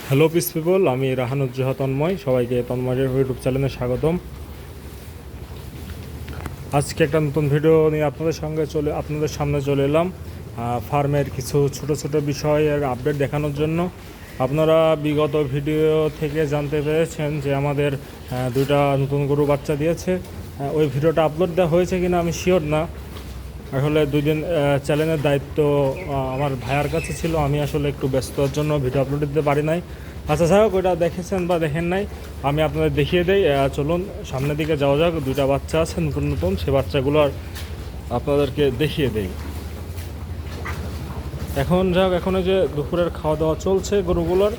Hello piece people, আমি রাহানুজ্জাহ তন্ময়। সবাইকে তন্ময়ের YouTube চ্যানেলে স্বাগতম। আজকে একটা নতুন ভিডিও নিয়ে আপনাদের সামনে চলে এলাম। ফার্মের কিছু ছোট ছোট বিষয়ের আপডেট দেখানোর জন্য। আপনারা বিগত ভিডিও থেকে জানতে পেরেছেন যে আমাদের দুইটা নতুন গরু বাচ্চা দিয়েছে। ওই ভিডিওটা আপলোড দেওয়া হয়েছে কিনা আমি শিওর না। আসলে 2 দিন চ্যানেলের দায়িত্ব আমার ভাইয়ার কাছে ছিল। আমি আসলে একটু ব্যস্ততার জন্য ভিডিও আপলোড দিতে পারি নাই। আচ্ছা যাই হোক, ওইটা দেখেছেন বা দেখেন নাই, আমি আপনাদের দেখিয়ে দেই। চলুন সামনের দিকে যাওয়া যাক। দুইটা বাচ্চা আছে নতুন নতুন, সে বাচ্চাগুলোর আপনাদেরকে দেখিয়ে দেই। এখন এখন এই যে দুপুরের খাওয়া দাওয়া চলছে গরুগুলোর।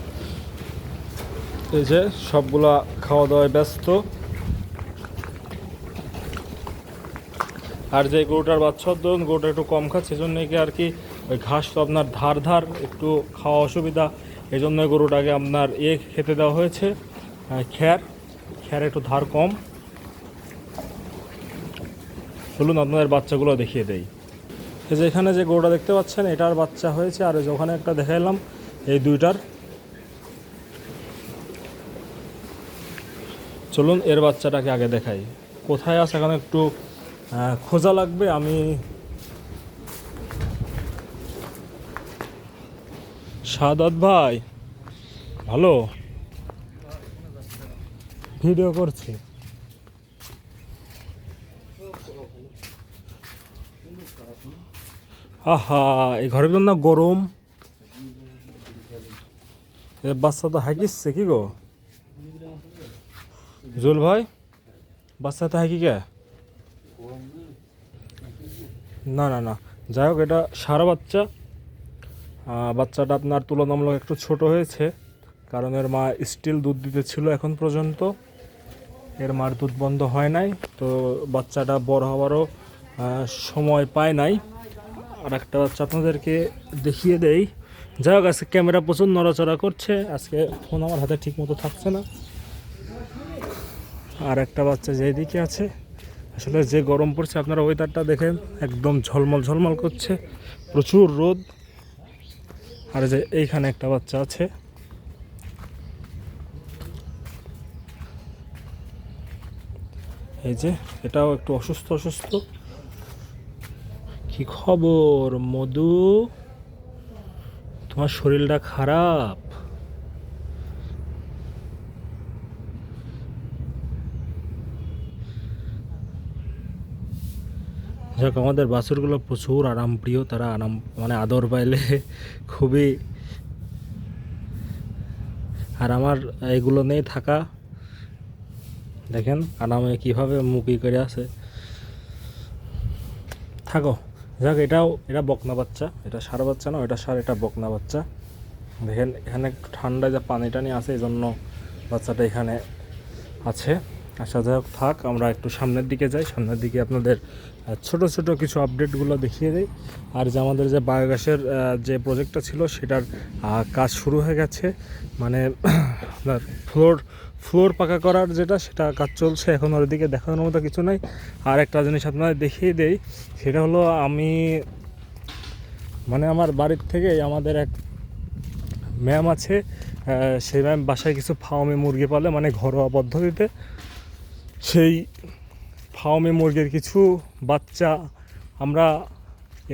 এই যে সবগুলা খাওয়া দাওয়ায় ব্যস্ত। আর যে গরুটার বাচ্চা ধরুন গরুটা একটু কম খাচ্ছে, সেজন্য কি আর কি ওই ঘাস তো আপনার ধার একটু খাওয়া অসুবিধা, এই জন্য গরুটাকে আপনার খেতে দেওয়া হয়েছে খ্যার একটু ধার কম। চলুন আপনাদের বাচ্চাগুলো দেখিয়ে দেই। এই যে এখানে যে গরুটা দেখতে পাচ্ছেন, এটার বাচ্চা হয়েছে। আর এই যে ওখানে একটা দেখাইলাম, এই দুইটার। চলুন এর বাচ্চাটাকে আগে দেখাই। কোথায় আছে এখানে একটু খোঁজা লাগবে। আমি সাদাত ভাই, ভালো ভিডিও করছি। আহা, এই ঘরের জন্য গরম। বাচ্চা তো হাঁকিচ্ছে কি গো জুল ভাই? বাচ্চা তো হাঁকি কে? না না না, যাই হোক, এটা সারা বাচ্চা। বাচ্চাটা আপনার তুলনামূলক একটু ছোট হয়েছে, কারণ এর মা স্টিল দুধ দিতেছিল এখন পর্যন্ত। এর মার দুধ বন্ধ হয় নাই, তো বাচ্চাটা বড় হওয়ারও সময় পায় নাই। আর একটা বাচ্চা আপনাদেরকে দেখিয়ে দেই। যাই হোক, আজকে ক্যামেরা প্রচুর নড়াচড়া করছে, আজকে ফোন আমার হাতে ঠিক মতো থাকছে না। আর একটা বাচ্চা যেদিকে আছে, আসলে যে গরম পড়ছে আপনারা ওয়েদারটা দেখেন, একদম ঝলমল করছে, প্রচুর রোদ। আর যে এইখানে একটা বাচ্চা আছে, এই যে এটাও একটু অসুস্থ। কি খবর মধু, তোমার শরীরটা খারাপ? যাক, আমাদের বাছুরগুলো প্রচুর আরামপ্রিয়। তারা আরাম মানে আদর পাইলে খুবই। আর আমার এগুলো নেই থাকা, দেখেন আরামে কিভাবে মুখি করে আছে। থাকো। যাক, এটা বকনা বাচ্চা, এটা সার বাচ্চা না, এটা সার, এটা বকনা বাচ্চা। দেখেন এখানে একটু ঠান্ডা যে পানি টানি আছে, এই জন্য বাচ্চাটা এখানে আছে। আচ্ছা যাই হোক, থাক, আমরা একটু সামনের দিকে যাই। সামনের দিকে আপনাদের ছোট কিছু আপডেটগুলো দেখিয়ে দিই। আর যে আমাদের যে বায়োগ্যাসের যে প্রজেক্টটা ছিল, সেটার কাজ শুরু হয়ে গেছে। মানে আপনার ফ্লোর পাকা করার সেটা কাজ চলছে এখন। ওর দিকে দেখানোর মতো কিছু নাই। আর একটা জিনিস আপনাদের দেখিয়ে দেই, সেটা হলো আমি মানে আমার বাড়ির থেকে আমাদের এক ম্যাম আছে, সেই ম্যাম বাসায় কিছু ফার্মে মুরগি পালে, মানে ঘরোয়া পদ্ধতিতে। সেই ফার্মে মুরগির কিছু বাচ্চা আমরা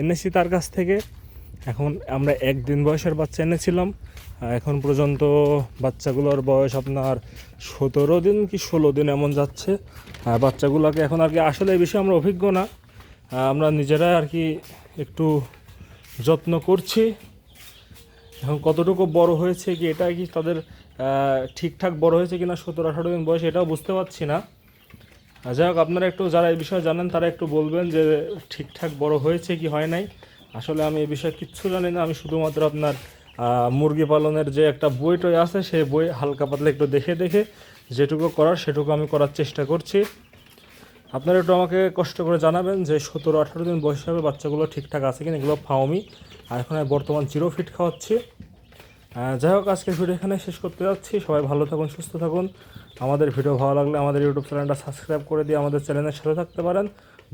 এনেছি তার কাছ থেকে। এখন আমরা 1 দিন বয়সের বাচ্চা এনেছিলাম। এখন পর্যন্ত বাচ্চাগুলোর বয়স আপনার 17 দিন কি 16 দিন এমন যাচ্ছে। বাচ্চাগুলোকে এখন আর কি আসলে এই বিষয়ে আমরা অভিজ্ঞ না। আমরা নিজেরাই আর কি একটু যত্ন করছি। এখন কতটুকু বড় হয়েছে কি, এটা কি তাদের ঠিকঠাক বড় হয়েছে কিনা 17-18 দিন বয়স, এটাও বুঝতে পারছি না। যাই হোক, আপনারা একটু যারা এই বিষয়ে জানেন তারা একটু বলবেন যে ঠিকঠাক বড় হয়েছে কি হয় নাই। আসলে আমি এই বিষয়ে কিচ্ছু জানি না। আমি শুধুমাত্র আপনার মুরগি পালনের যে একটা বইটই আছে, সেই বই হালকা পাতলা একটু দেখে যেটুকু করার সেটুকু আমি করার চেষ্টা করছি। আপনারা একটু আমাকে কষ্ট করে জানাবেন যে 17-18 দিন বয়স হিসাবে বাচ্চাগুলো ঠিকঠাক আছে কিনা। এগুলো ফাউমি, আর এখন বর্তমান 0 ফিট খাওয়াচ্ছি। যাই হোক, আজকের ভিডিও এখানে শেষ করতে যাচ্ছি। সবাই ভালো থাকুন, সুস্থ থাকুন। আমাদের ভিডিও ভালো লাগলে আমাদের ইউটিউব চ্যানেলটা সাবস্ক্রাইব করে দিয়ে আমাদের চ্যানেলের সাথে থাকতে পারেন।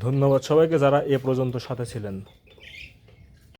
ধন্যবাদ সবাইকে যারা এ পর্যন্ত সাথে ছিলেন।